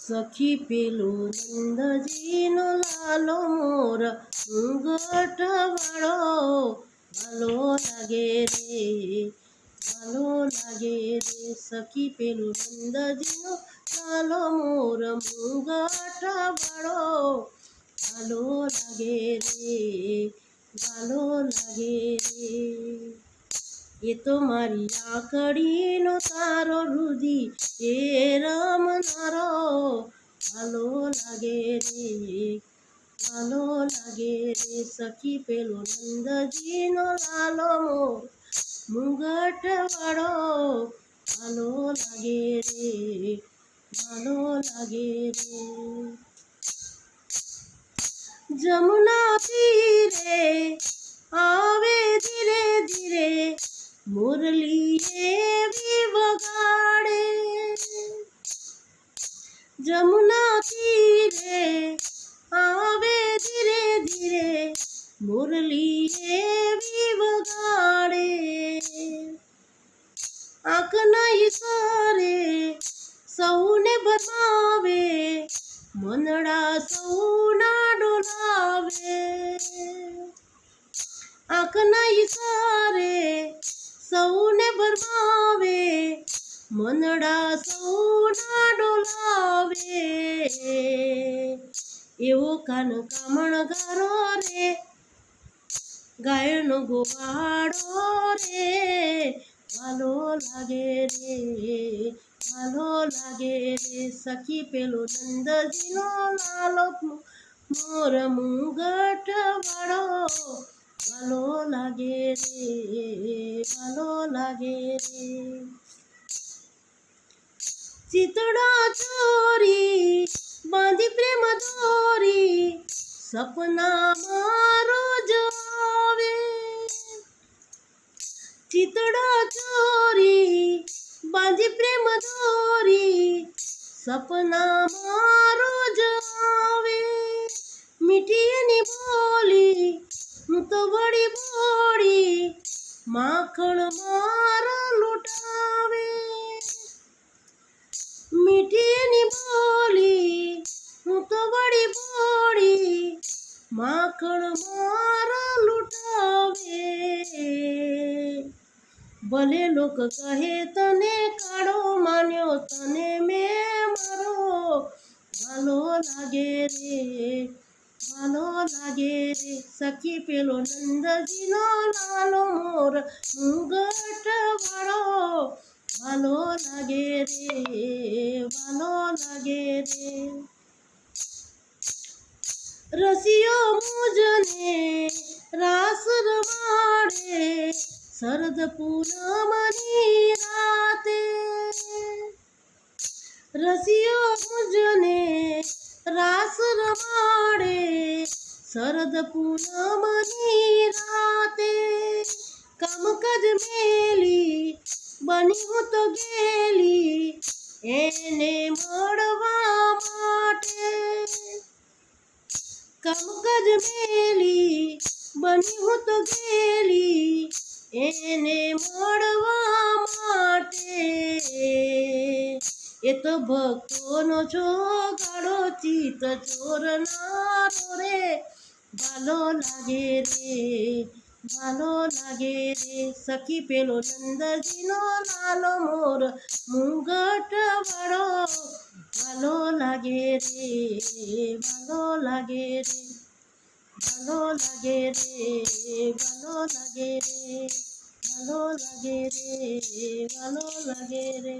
સખી પેલું નંદજીનો લાલો મોર ઘૂંઘટ વાળો ભાલો લાગે રે, ભાલો લાગે રે. સખી પેલું નંદજીનો લાલો મોર ઘૂંઘટ વાળો ભાલો લાગે રે, ભાલો લાગે રે. એ તો મારી આંખડીનો તારો રુધિ એ રમનારો ભાલો લાગે રે, ભાલો લાગે રે. સખી પેલો નંદજીનો લાલો મોર મુંગટ વાળો ભાલો લાગે રે, ભાલો લાગે રે. જમુના તીરે આવે ધીરે ધીરે મુરલી એવી વગાડે. જમુના તીરે આવે ધીરે ધીરે મુરલી એવી વગાડે. આંખના ઈશારે સૌને ભરમાવે, મનડા સૌના ડોલાવે. આંખના ઈશારે સૌને ભરમાવે, મનડા સૌના ડોલાવે. એવો કાન કામણગારો રે, ગાયનો ગોવાળો રે ભાલો લાગે રે, ભાલો લાગે રે. સખી પેલો નંદજીનો લાલો મોર મુંગટ વાળો ભાલો લાગે રે, ભાલો લાગે રે. ચિતડા ચોરી બાંધી પ્રેમ દોરી સપના મારો જાવે. ચિતડા ચોરી બાંધી પ્રેમ દોરી સપના મારો જાવે. મીઠી એની બોલી હું તો વળી બોળી માખણ મારા લૂંટાવે. મીઠી એની બોલી હું તો વળી બોળી માખણ મારા લૂંટાવે. ભલે લોક કહે તને કાળો માન્યો, તને મેં મારો ભાલો લાગે રે, ભાલો લાગે રે. સખી પેલો નંદજીનો લાલો મોર મુંગટ વાળો ભાલો લાગે રે, ભાલો લાગે રે. રસિયો મુજને રાસ રમાડે શરદ પૂનમની રાતે. રસિયો મુજને રાસ રમાડે શરદ પૂનમની રાતે. કામકાજ મેલી બની હું તો ગેલી એને મળવા માટે. કામકાજ મેલી બની હું તો ગેલી એને મળવા માટે. એ તો ભક્તોનો જોગાડો ચિત ચોરનારો રે ભાલો લાગે રે, ભાલો લાગે રે. સખી પેલો નંદજીનો લાલો મોર મુંગટ વાળો ભાલો લાગે રે, ભાલો લાગે રે, ભાલો લાગે રે, ભાલો લાગે રે, ભાલો લાગે રે, ભાલો લાગે રે.